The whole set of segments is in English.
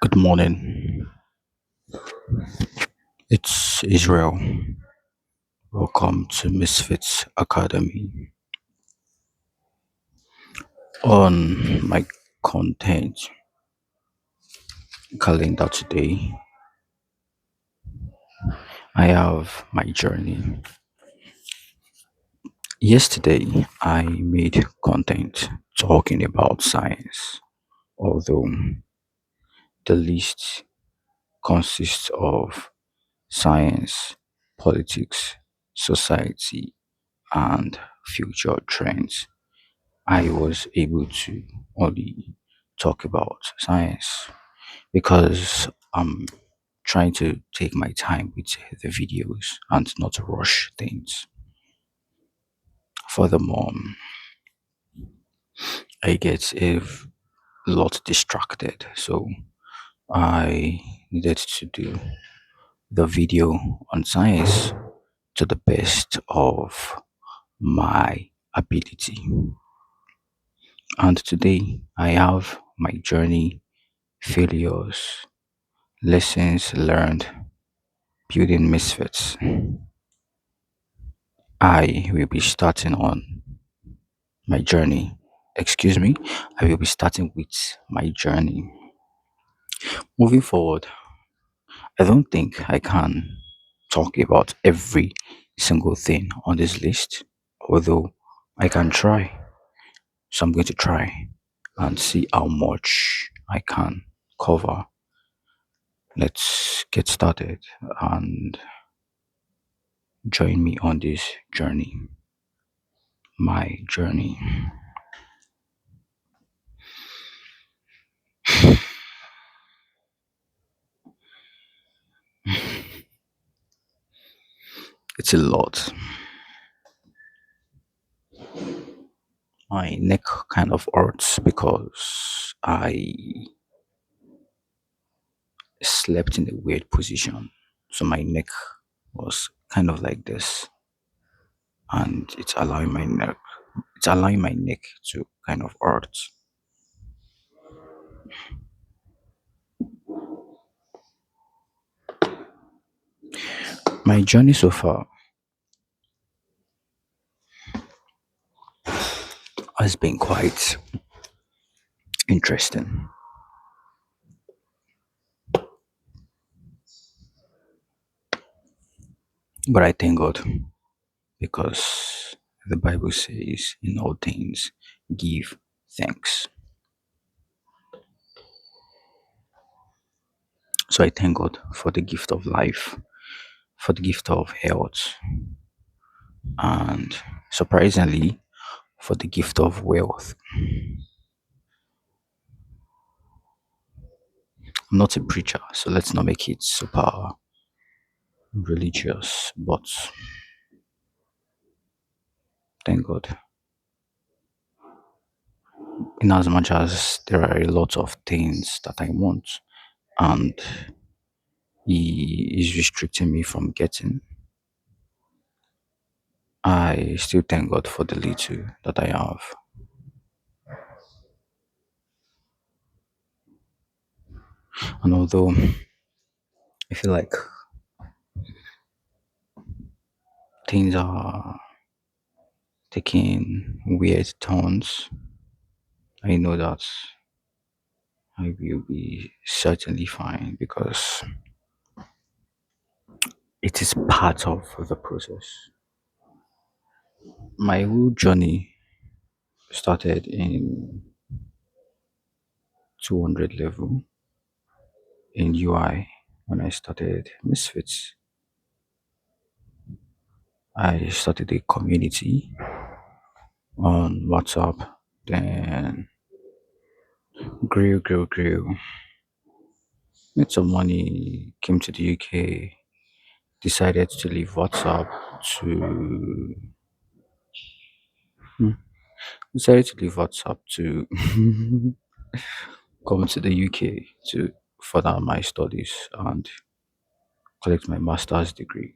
Good morning. It's Israel. Welcome to Misfits Academy. On my content calendar today, I have my journey. Yesterday, I made content talking about science, although the list consists of science, politics, society, and future trends. I was able to only talk about science because I'm trying to take my time with the videos and not rush things. Furthermore, I get lot distracted, so I needed to do the video on science to the best of my ability. And today I have my journey, failures, lessons learned, building misfits. I will be starting on my journey. Excuse me, I will be starting with my journey. Moving forward, I don't think I can talk about every single thing on this list, although I can try. So I'm going to try and see how much I can cover. Let's get started and join me on this journey. My journey. It's a lot. My neck kind of hurts because I slept in a weird position. So my neck was kind of like this, and it's allowing my neck to kind of hurt. My journey so far has been quite interesting, but I thank God because the Bible says, in all things, give thanks. So I thank God for the gift of life, for the gift of health, and surprisingly, for the gift of wealth. I'm not a preacher, so let's not make it super religious, but thank God. In as much as there are a lot of things that I want and He is restricting me from getting, I still thank God for the little that I have. And although I feel like things are taking weird turns, I know that I will be certainly fine because it is part of the process. My whole journey started in 200 level in UI when I started Misfits. I started a community on WhatsApp, then grew, made some money, came to the UK, decided to leave WhatsApp to hmm, decided to leave WhatsApp to come to the UK to further my studies and collect my master's degree.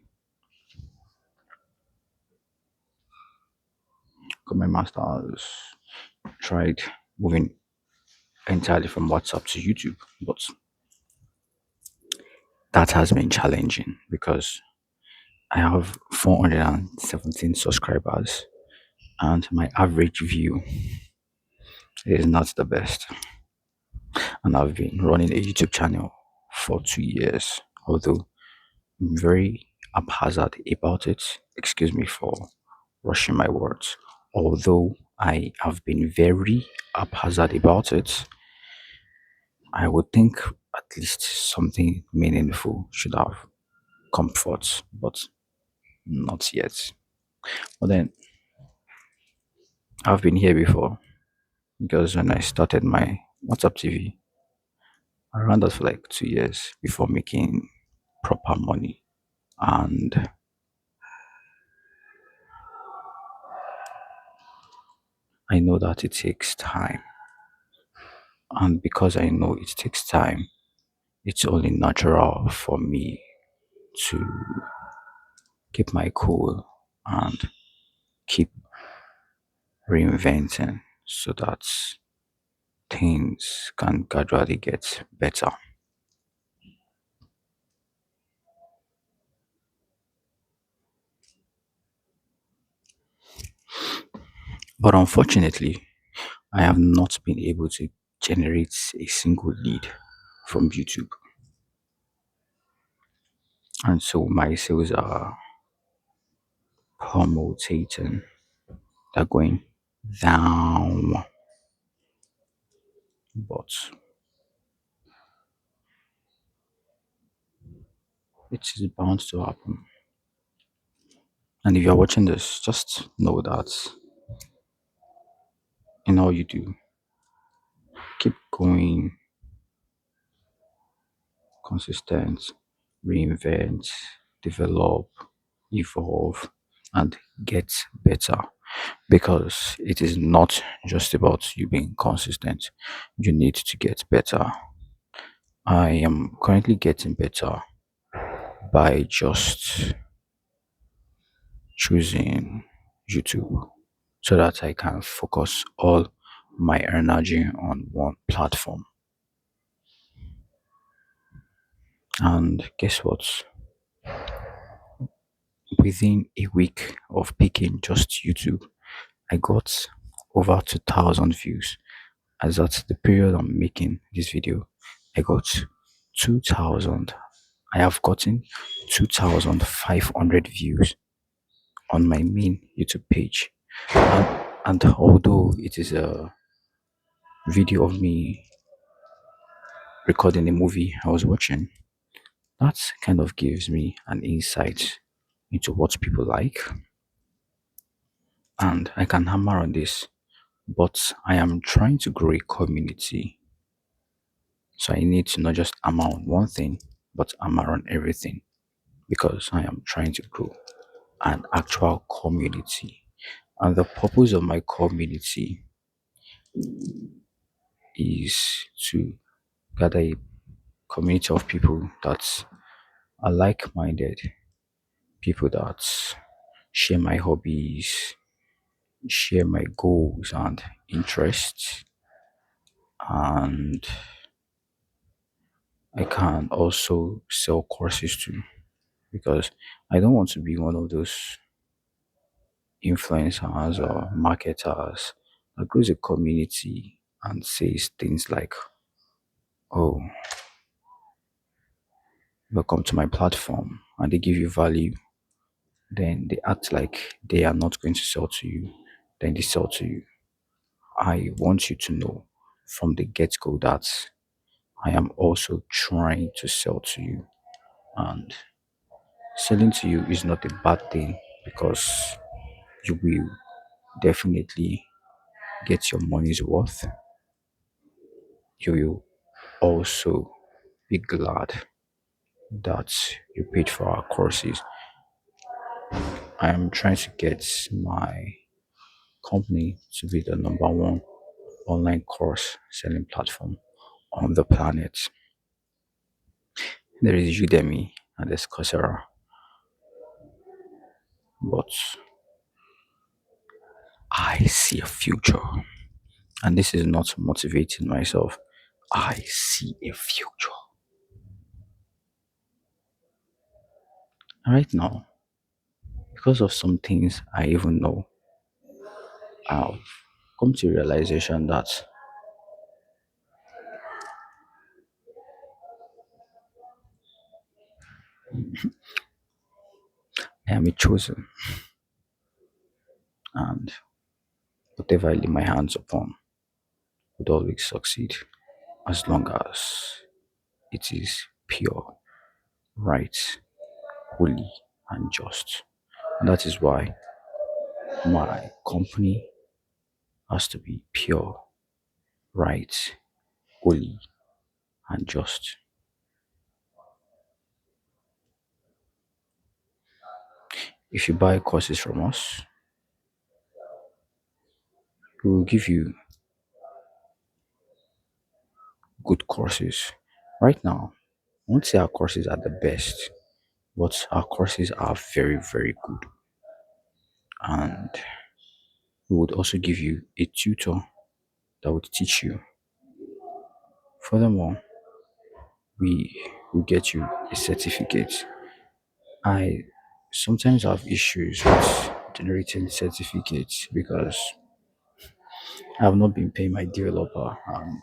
Got my master's tried moving entirely from WhatsApp to YouTube, but that has been challenging because I have 417 subscribers and my average view is not the best. And I've been running a YouTube channel for 2 years, although I'm very haphazard about it. Excuse me for rushing my words. Although I have been very haphazard about it, I would think at least something meaningful should have come forth, but not yet. But then I've been here before because when I started my WhatsApp TV, I ran that for like 2 years before making proper money. And I know that it takes time. And because I know it takes time, it's only natural for me to keep my cool and keep reinventing so that things can gradually get better. But unfortunately, I have not been able to generate a single lead from YouTube. And so my sales are plummeting, they're going down. But it is bound to happen. And if you're watching this, just know that in all you do, keep going consistent, reinvent, develop, evolve, and get better. Because it is not just about you being consistent, you need to get better. I am currently getting better by just choosing YouTube so that I can focus all my energy on one platform. And guess what? Within a week of picking just YouTube, I got over 2,000 views. As at the period I'm making this video, I got 2,000. I have gotten 2,500 views on my main YouTube page. And although it is a video of me recording a movie I was watching, that kind of gives me an insight into what people like. And I can hammer on this, but I am trying to grow a community. So I need to not just hammer on one thing, but hammer on everything because I am trying to grow an actual community. And the purpose of my community is to gather a community of people that are like minded, people that share my hobbies, share my goals and interests, and I can also sell courses too because I don't want to be one of those influencers or marketers that grows a community and says things like, "Oh, welcome to my platform," and they give you value, then they act like they are not going to sell to you, then they sell to you. I want you to know from the get go that I am also trying to sell to you. And selling to you is not a bad thing because you will definitely get your money's worth. You will also be glad that you paid for our courses. I am trying to get my company to be the number one online course selling platform on the planet. There is Udemy and there's Coursera, but I see a future. And this is not motivating myself. I see a future. Right now, because of some things I even know, I've come to realization that I am a chosen, and whatever I lay my hands upon would always succeed as long as it is pure, right, holy, and just. And that is why my company has to be pure, right, holy, and just. If you buy courses from us, we will give you good courses. Right now, I won't say our courses are the best, but our courses are very, very good. And we would also give you a tutor that would teach you. Furthermore, we will get you a certificate. I sometimes have issues with generating certificates because I have not been paying my developer and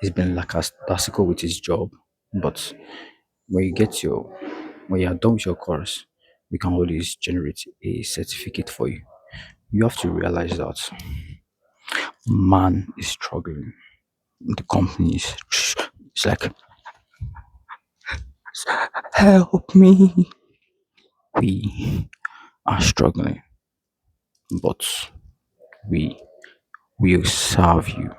he's been lackadaisical with his job. But when you get your when you are done with your course, we can always generate a certificate for you. You have to realize that man is struggling. The company is it's like help me. We are struggling, but we will serve you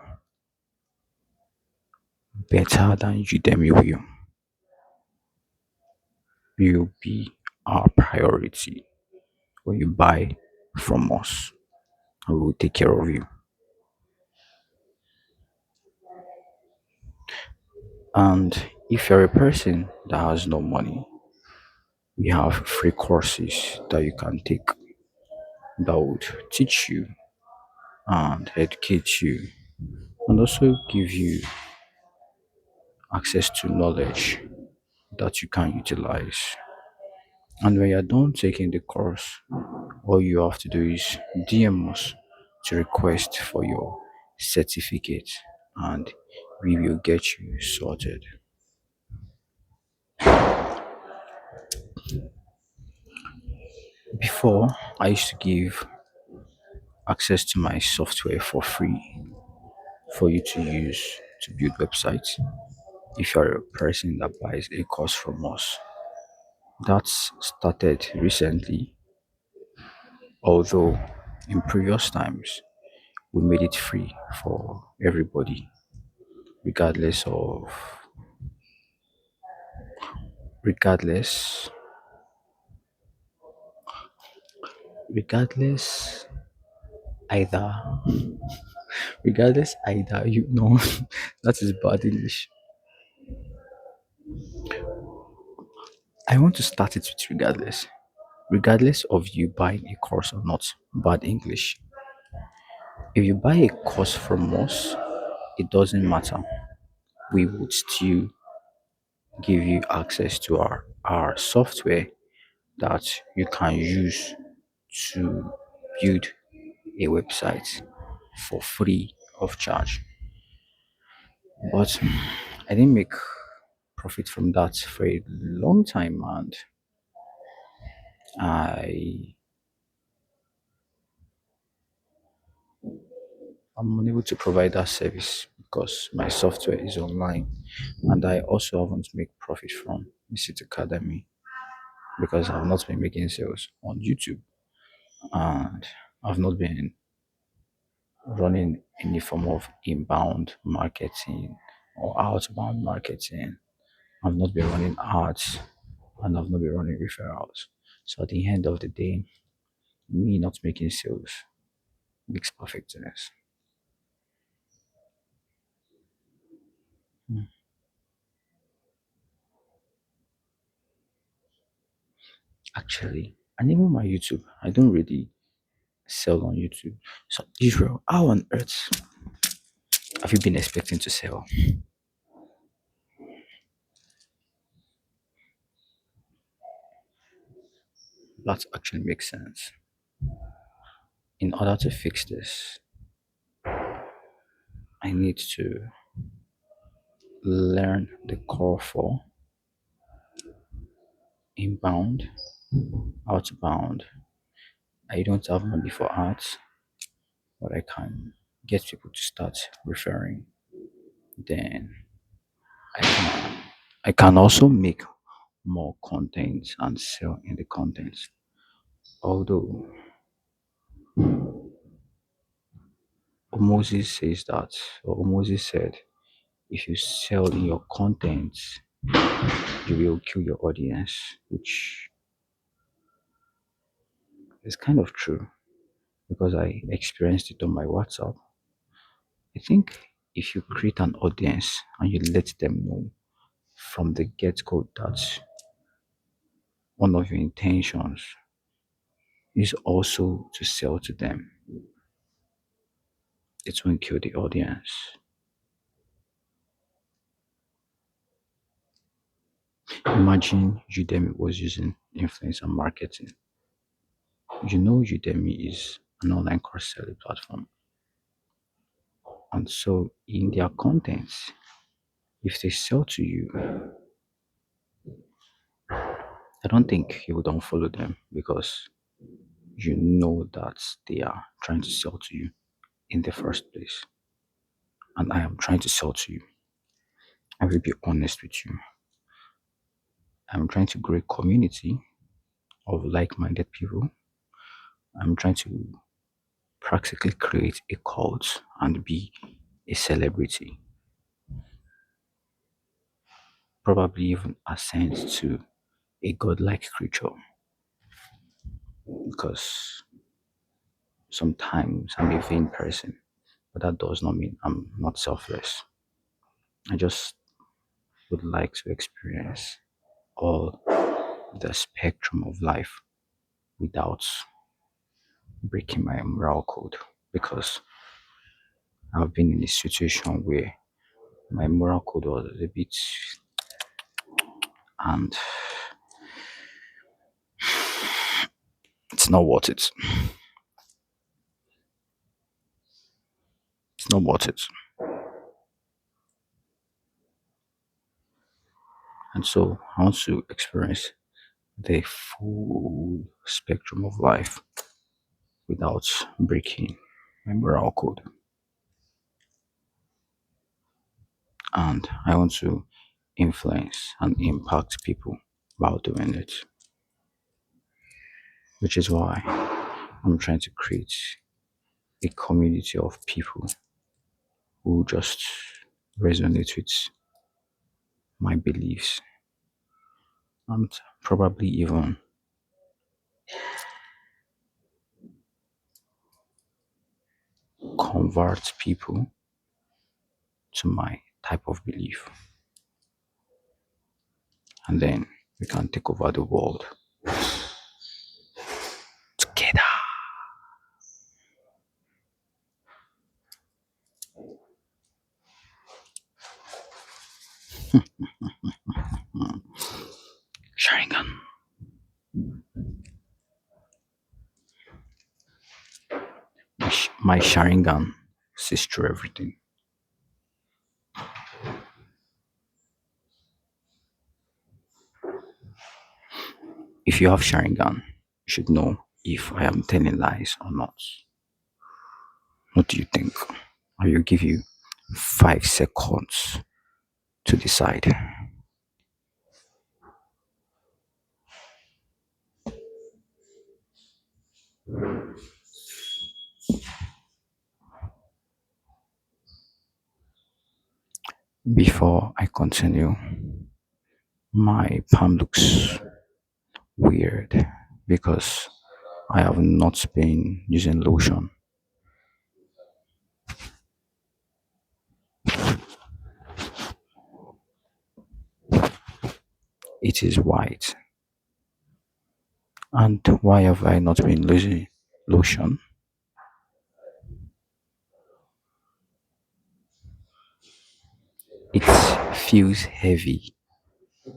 better than Udemy will. Will be our priority when you buy from us. We will take care of you. And if you're a person that has no money, we have free courses that you can take that would teach you and educate you and also give you access to knowledge that you can utilize. And when you're done taking the course, all you have to do is DM us to request for your certificate and we will get you sorted. Before, I used to give access to my software for free for you to use to build websites. If you're a person that buys a course from us, that's started recently, although in previous times we made it free for everybody, regardless of regardless regardless either either you know that is bad English. I want to start it with regardless of you buying a course or not. Bad English. If you buy a course from us, it doesn't matter. We would still give you access to our software that you can use to build a website for free of charge. But I didn't make profit from that for a long time and I am unable to provide that service because my software is online and I also haven't made profit from Visit Academy because I've not been making sales on YouTube and I've not been running any form of inbound marketing or outbound marketing. I've not been running ads and I've not been running referrals. So at the end of the day, me not making sales makes perfect sense. Hmm. Actually, and even my YouTube, I don't really sell on YouTube. So Israel, how on earth have you been expecting to sell? That actually makes sense. In order to fix this, I need to learn the core for inbound, outbound. I don't have money for ads, but I can get people to start referring. Then I can also make more content and sell in the content. Although Moses says that, or Moses said, if you sell in your content, you will kill your audience, which is kind of true because I experienced it on my WhatsApp. I think if you create an audience and you let them know from the get go that one of your intentions is also to sell to them, it won't kill the audience. Imagine Udemy was using influencer marketing. You know, Udemy is an online course selling platform. And so, in their contents, if they sell to you, I don't think you would unfollow them because you know that they are trying to sell to you in the first place. And I am trying to sell to you. I will be honest with you. I'm trying to grow a community of like minded people. I'm trying to practically create a cult and be a celebrity, probably even ascend to a godlike creature. Because sometimes I'm a vain person, but that does not mean I'm not selfless. I just would like to experience all the spectrum of life without breaking my moral code because I've been in a situation where my moral code was a bit, and it's not worth it. It's not worth it. And so I want to experience the full spectrum of life without breaking my moral code. And I want to influence and impact people while doing it, which is why I'm trying to create a community of people who just resonate with my beliefs and probably even convert people to my type of belief. And then we can take over the world together. Sharingan. My Sharingan sees through everything. If you have Sharingan, you should know if I am telling lies or not. What do you think? I will give you 5 seconds to decide. Before I continue, my palm looks weird because I have not been using lotion. It is white. And why have I not been using lotion? feels heavy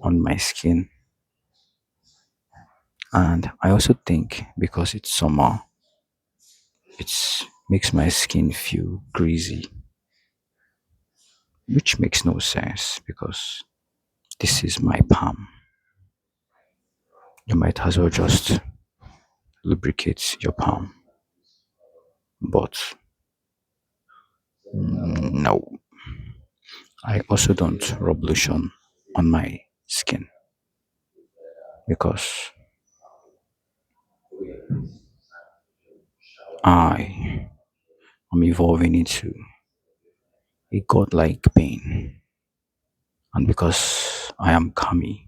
on my skin. And I also think because it's summer, it makes my skin feel greasy, which makes no sense because this is my palm. You might as well just lubricate your palm. But no, I also don't rub lotion on my skin because I am evolving into a godlike being. And because I am Kami,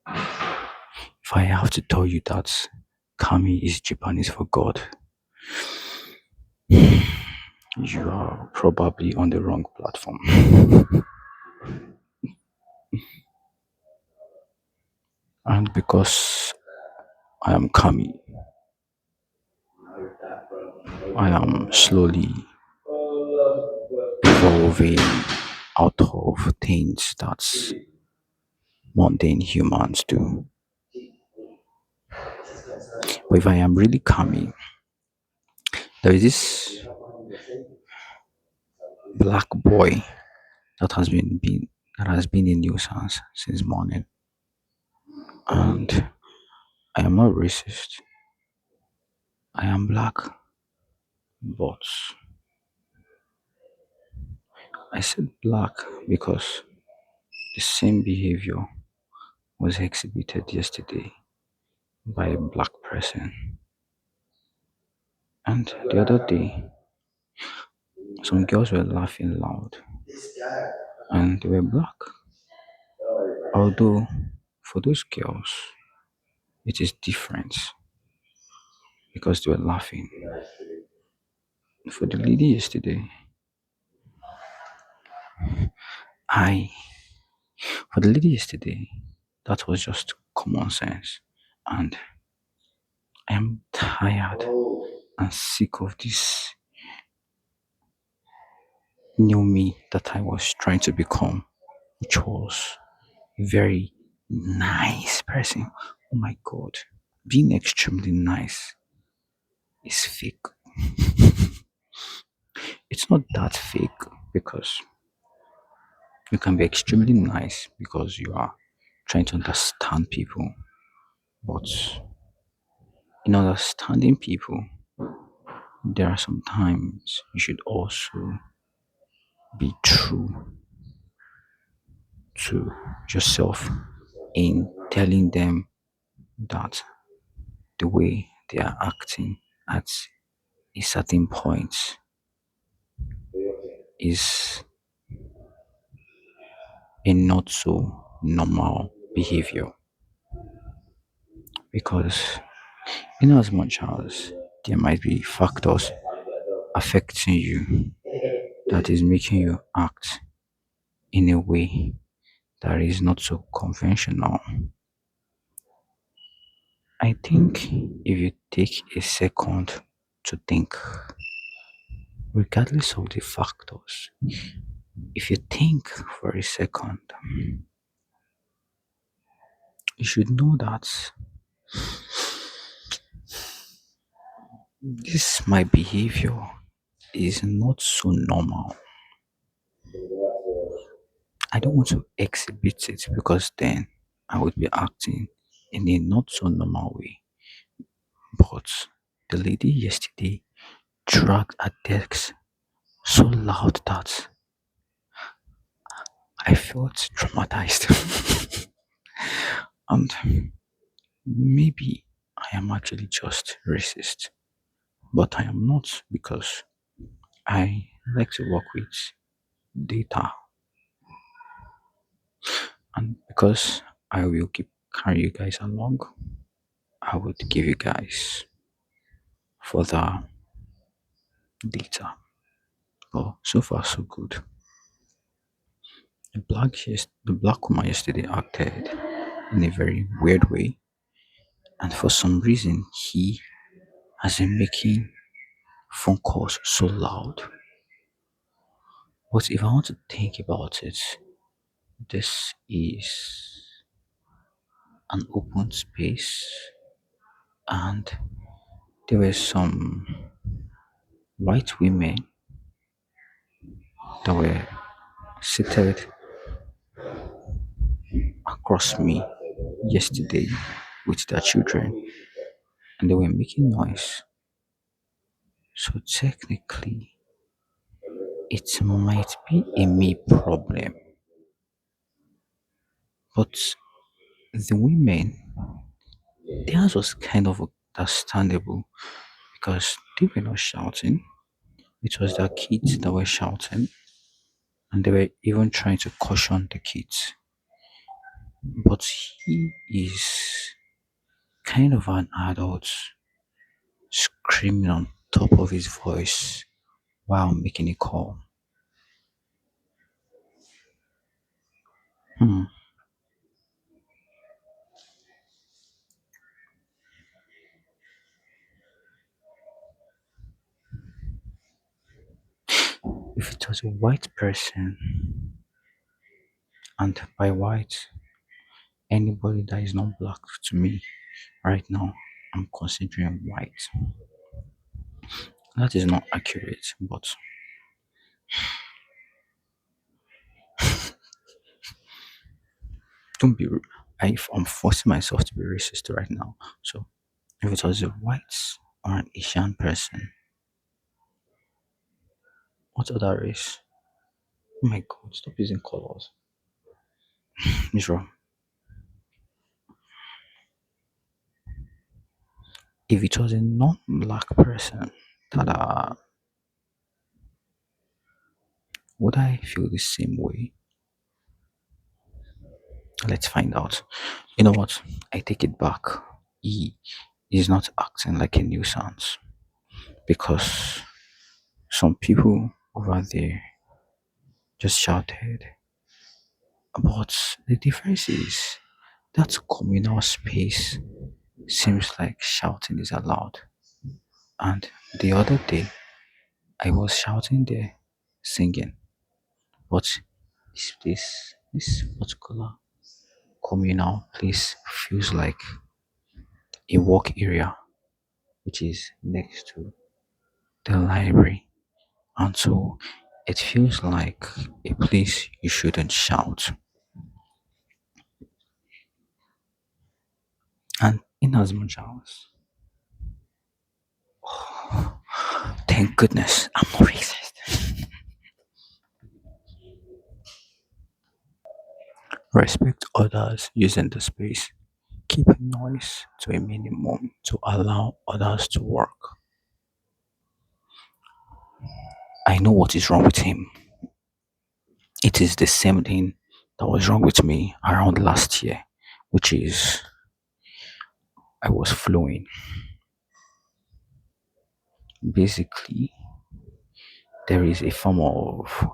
if I have to tell you that Kami is Japanese for God, you are probably on the wrong platform. And because I am Kami, I am slowly evolving out of things that mundane humans do. But if I am really Kami, there is this black boy that has been a nuisance since morning, and I am not racist. I am black, but I said black because the same behavior was exhibited yesterday by a black person. And the other day, some girls were laughing loud and they were black. Although for those girls, it is different because they were laughing. For the lady yesterday, I, for the lady yesterday, that was just common sense. And I am tired and sick of this new me that I was trying to become, which was a very nice person. Oh my god, being extremely nice is fake. It's not that fake because you can be extremely nice because you are trying to understand people, but in understanding people, there are some times you should also be true to yourself in telling them that the way they are acting at a certain point is a not so normal behavior. Because, in as much as there might be factors affecting you that is making you act in a way that is not so conventional, I think if you take a second to think, regardless of the factors, if you think for a second, you should know that this my behavior is not so normal. I don't want to exhibit it because then I would be acting in a not so normal way. But the lady yesterday dragged her decks so loud that I felt traumatized. And maybe I am actually just racist, but I am not because I like to work with data and because I will keep carry you guys along, I would give you guys further data. But so far so good. The black woman yesterday acted in a very weird way, and for some reason he has been making phone calls so loud. But if I want to think about it, this is an open space, and there were some white women that were seated across me yesterday with their children, and they were making noise. So technically, it might be a me problem, but the women, theirs was kind of understandable because they were not shouting. It was their kids that were shouting, and they were even trying to caution the kids. But he is kind of an adult screaming on top of his voice while making a call. Hmm. If it was a white person, and by white, anybody that is not black to me right now, I'm considering white. That is not accurate, but don't be. I'm forcing myself to be racist right now. So if it was a white or an Asian person, what other race? Oh my God! Stop using colors, Mishra. If it was a non-black person, tada, would I feel the same way? Let's find out. You know what? I take it back. He is not acting like a nuisance because some people over there just shouted. But the difference is that communal space seems like shouting is allowed. And the other day, I was shouting there, singing. But this particular communal place feels like a work area, which is next to the library. And so it feels like a place you shouldn't shout. And in as much as, thank goodness, I'm not racist. Respect others using the space. Keep noise to a minimum to allow others to work. I know what is wrong with him. It is the same thing that was wrong with me around last year, which is I was flowing. Basically, there is a form of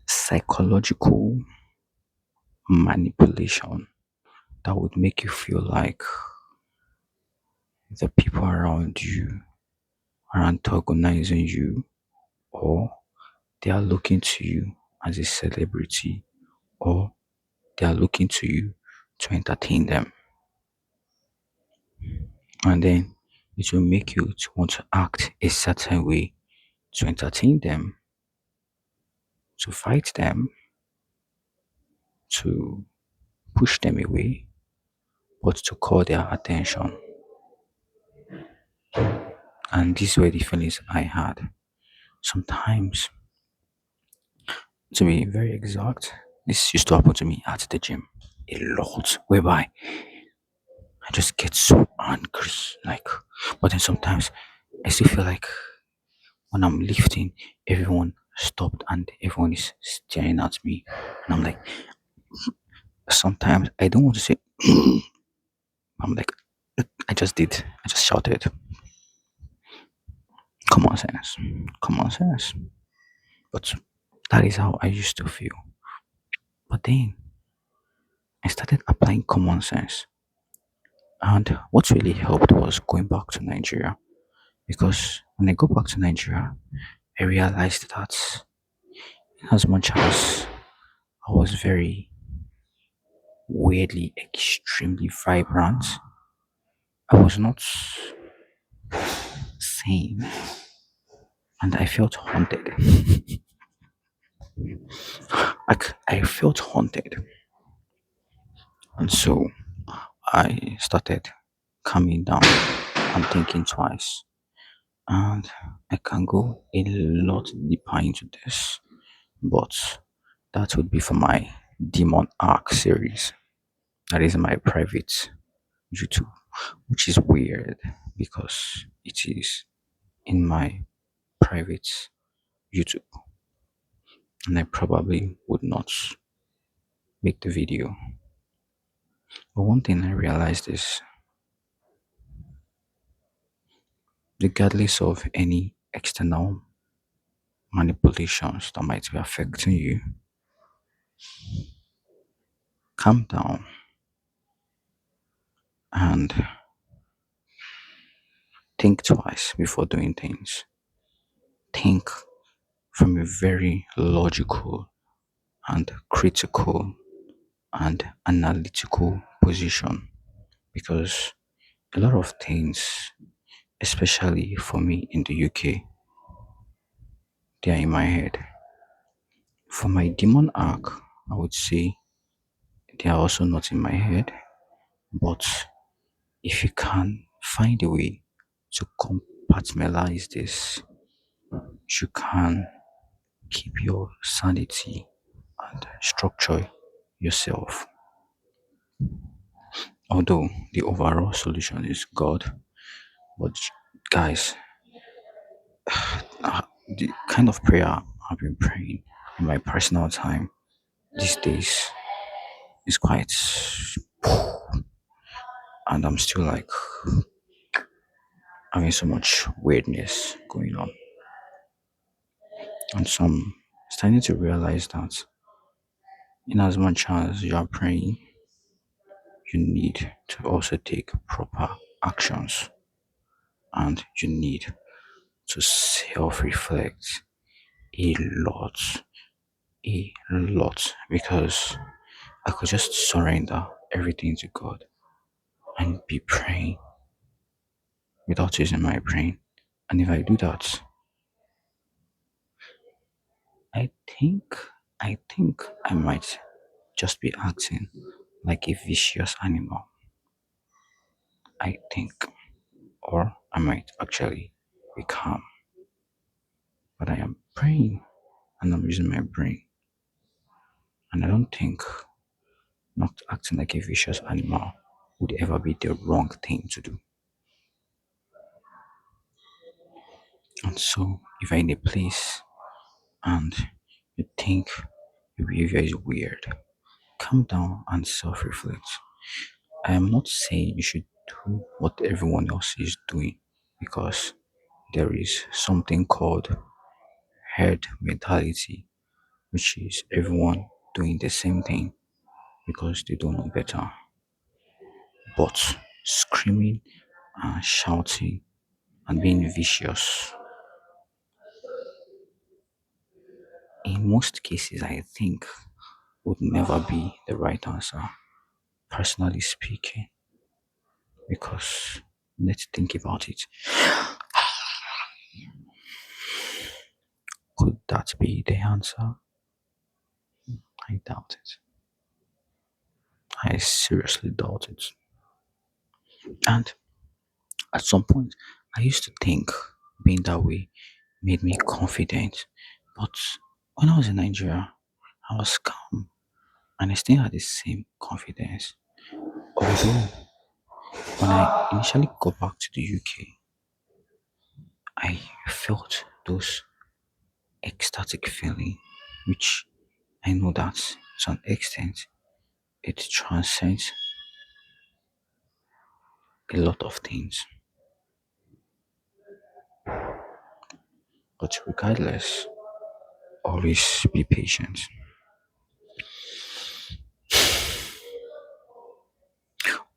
psychological manipulation that would make you feel like the people around you are antagonizing you, or they are looking to you as a celebrity, or they are looking to you to entertain them. And then it will make you to want to act a certain way to entertain them, to fight them, to push them away, but to call their attention. And these were the feelings I had. Sometimes, to be very exact, this used to happen to me at the gym a lot, whereby I just get so angry. Like, but then sometimes I still feel like when I'm lifting, everyone stopped and everyone is staring at me. And I'm like, sometimes I don't want to say, I'm like, I just did. I just shouted, common sense, common sense. But that is how I used to feel. But then I started applying common sense. And what really helped was going back to Nigeria, because when I go back to Nigeria, I realized that as much as I was very weirdly extremely vibrant, I was not sane, and I felt haunted. I felt haunted, and so I started calming down and thinking twice. And I can go a lot deeper into this, but that would be for my Demon Arc series. That is my private YouTube, which is weird because it is in my private YouTube, and I probably would not make the video. But one thing I realized is, regardless of any external manipulations that might be affecting you, calm down and think twice before doing things. Think from a very logical and critical and analytical position, because a lot of things, especially for me in the UK, they are in my head. For my demon arc, I would say they are also not in my head, but if you can find a way to compartmentalize this, you can keep your sanity and structure yourself. Although the overall solution is God, but guys, the kind of prayer I've been praying in my personal time these days is quite, and I'm still like having so much weirdness going on. And so I'm starting to realize that in as much as you are praying, you need to also take proper actions, and you need to self reflect a lot, a lot, because I could just surrender everything to God and be praying without using my brain. And if I do that, I think I think I might just be acting like a vicious animal. I think, or I might actually be calm. But I am praying and I'm using my brain. And I don't think not acting like a vicious animal would ever be the wrong thing to do. And so if I'm in a place and you think your behavior is weird, calm down and self reflect. I am not saying you should do what everyone else is doing, because there is something called herd mentality, which is everyone doing the same thing because they don't know better. But screaming and shouting and being vicious, in most cases, I think would never be the right answer, personally speaking, because let's think about it. Could that be the answer? I doubt it. I seriously doubt it. And at some point, I used to think being that way made me confident. But when I was in Nigeria, I was calm and I still had the same confidence. Although, when I initially got back to the UK, I felt those ecstatic feeling, which I know that to an extent it transcends a lot of things. But regardless, always be patient.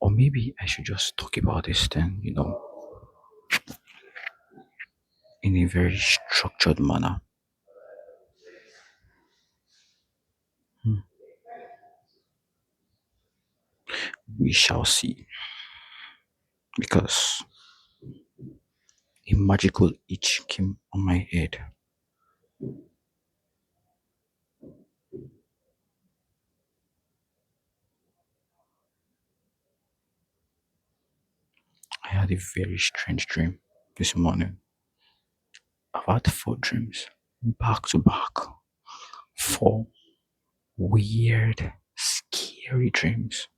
Or maybe I should just talk about this then, in a very structured manner. Hmm. We shall see. Because a magical itch came on my head. I had a very strange dream this morning. I've had four dreams back to back. Four weird, scary dreams.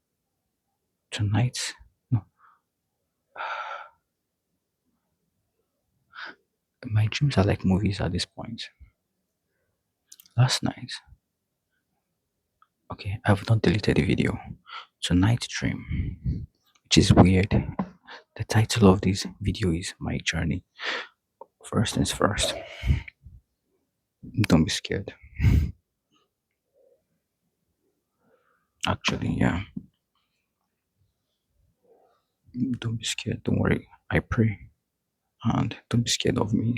Tonight, no, my dreams are like movies at this point. Last night, okay, I've not deleted the video. Tonight dream, which is weird. The title of this video is My Journey. First things first, don't be scared. Actually, yeah, don't be scared. Don't worry. I pray. And don't be scared of me.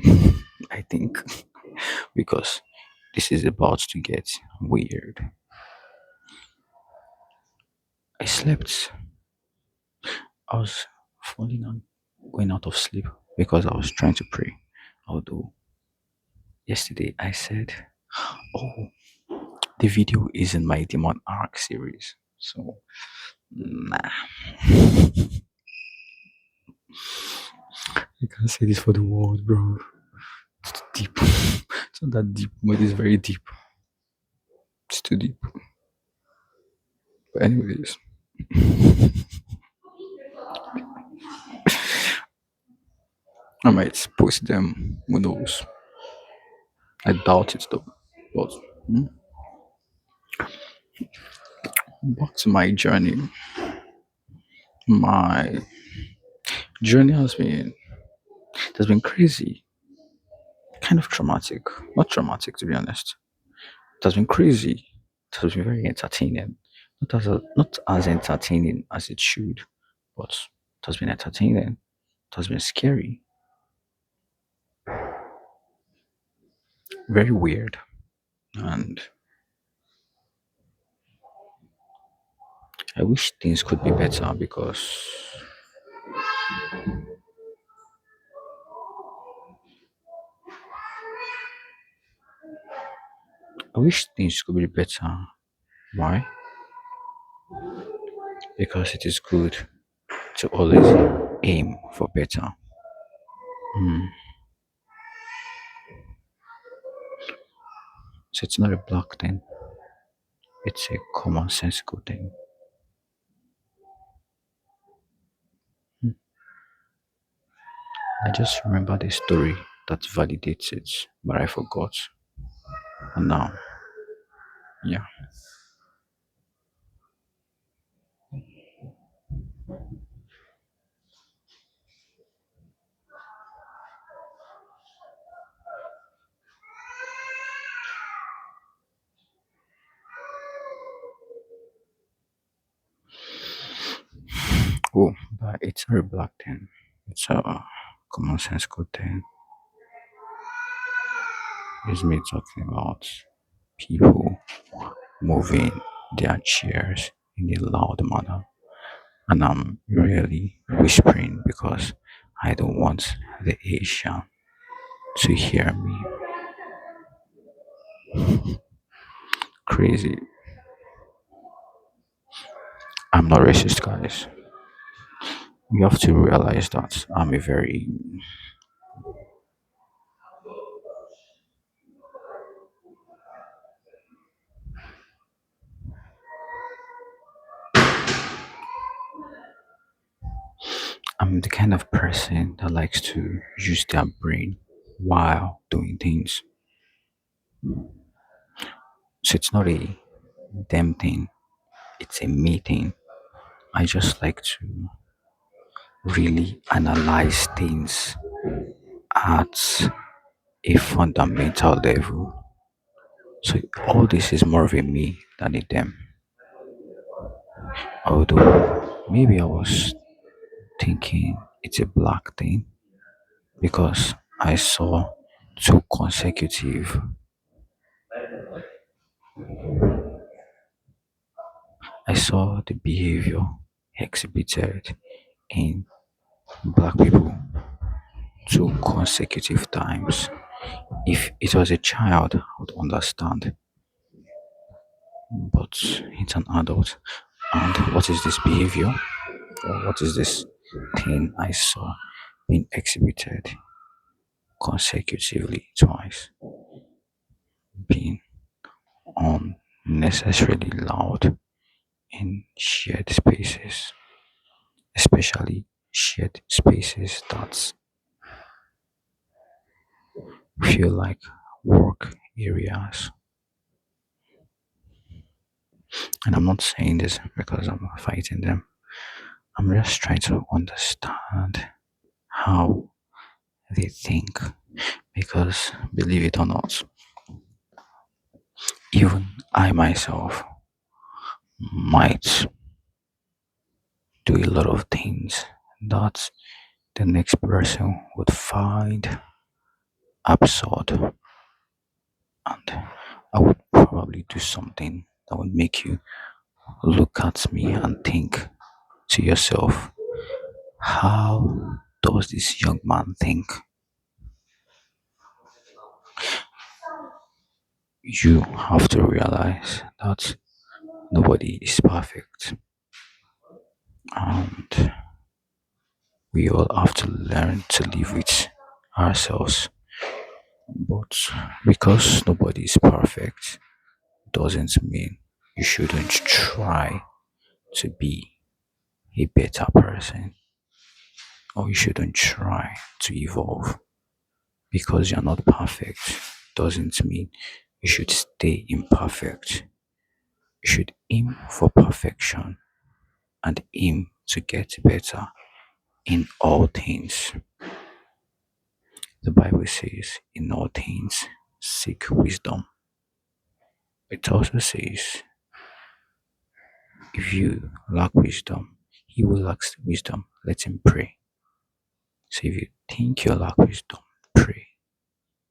I think because this is about to get weird. I slept. I was falling on going out of sleep because I was trying to pray. Although yesterday I said, "Oh, the video is in my Demon Arc series." So nah, I can't say this for the world, bro. It's too deep. It's not that deep, but it's very deep. It's too deep. But anyways, I might post them. Who knows? I doubt it though. But back to my journey. My journey has been crazy, kind of traumatic. Not traumatic to be honest. It has been crazy. It has been very entertaining. Not as entertaining as it should, but it has been entertaining. It has been scary, very weird, and I wish things could be better because I wish things could be better. Why? Because it is good to always aim for better. Hmm. So it's not a black thing, it's a commonsensical thing. Hmm. I just remember the story that validates it, but I forgot. And now, yeah. Oh, but it's not a black thing, it's a commonsensical thing. It's me talking about people moving their chairs in a loud manner. And I'm really whispering because I don't want the Asian to hear me. Crazy. I'm not racist, guys. You have to realize that I'm the kind of person that likes to use their brain while doing things. So it's not a them thing, it's a me thing. I just like to really analyze things at a fundamental level. So all this is more of a me than a them. Although Maybe I was thinking it's a black thing because I saw two consecutive I saw the behavior exhibited in black people two consecutive times. If it was a child, I would understand, but it's an adult. And what is this behavior? Or what is this thing I saw being exhibited consecutively twice? Being unnecessarily loud in shared spaces, especially shared spaces that feel like work areas. And I'm not saying this because I'm fighting them. I'm just trying to understand how they think. Because believe it or not, even I myself might do a lot of things that the next person would find absurd. And I would probably do something that would make you look at me and think to yourself, how does this young man think? You have to realize that nobody is perfect and we all have to learn to live with ourselves. But because nobody is perfect doesn't mean you shouldn't try to be a better person or you shouldn't try to evolve. Because you're not perfect doesn't mean you should stay imperfect. You should aim for perfection and aim to get better in all things. The Bible says, in all things, seek wisdom. It also says, if you lack wisdom, he who lacks wisdom, let him pray. So if you think you lack wisdom, pray.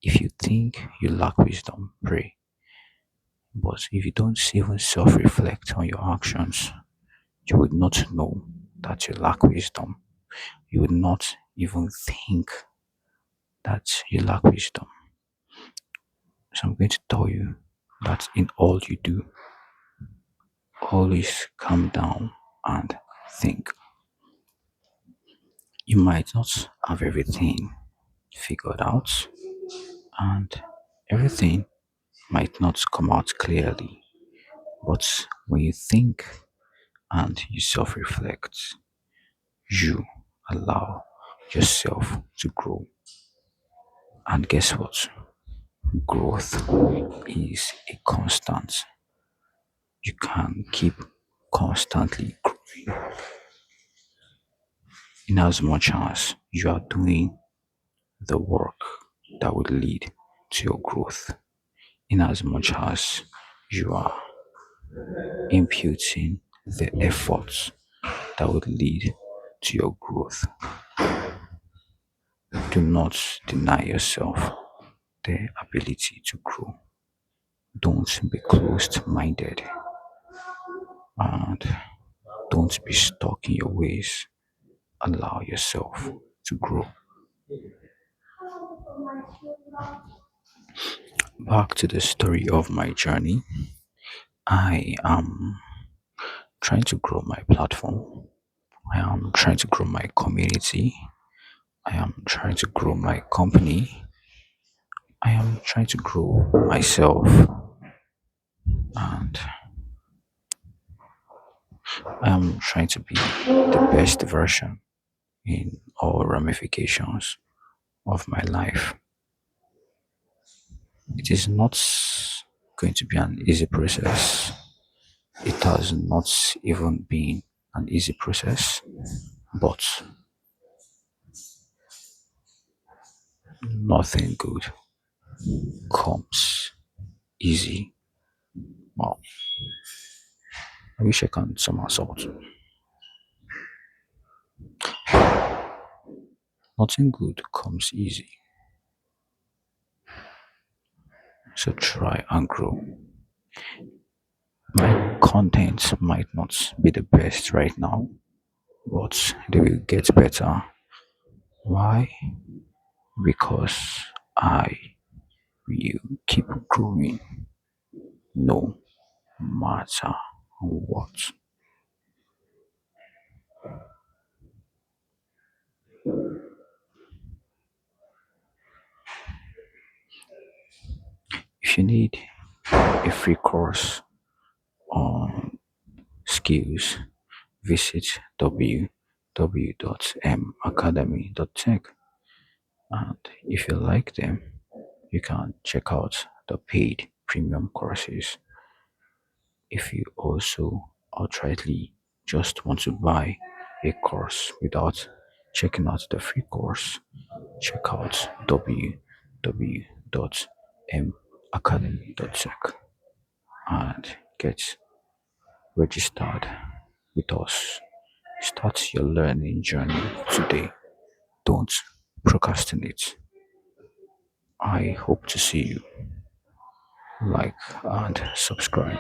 If you think you lack wisdom, pray. But if you don't even self reflect on your actions, you would not know that you lack wisdom. You would not even think that you lack wisdom. So I'm going to tell you that in all you do, always calm down and think. You might not have everything figured out, and everything might not come out clearly. But when you think and you self reflect, you allow yourself to grow. And guess what? Growth is a constant. You can keep constantly growing in as much as you are doing the work that would lead to your growth, in as much as you are imputing the efforts that would lead to your growth. Do not deny yourself the ability to grow. Don't be closed minded and don't be stuck in your ways. Allow yourself to grow. Back to the story of my journey. I am trying to grow my platform. I am trying to grow my community. I am trying to grow my company. I am trying to grow myself. And I am trying to be the best version in all ramifications of my life. It is not going to be an easy process. It has not even been an easy process, but nothing good comes easy. Well, I wish I can somersault. Nothing good comes easy, so try and grow. My content might not be the best right now, but they will get better. Why? Because I will keep growing no matter what. If you need a free course on skills, visit www.macademy.tech. And if you like them, you can check out the paid premium courses. If you also outrightly just want to buy a course without checking out the free course, check out www.macademy.tech and get registered with us. Start your learning journey today. Don't procrastinate. I hope to see you. Like and subscribe.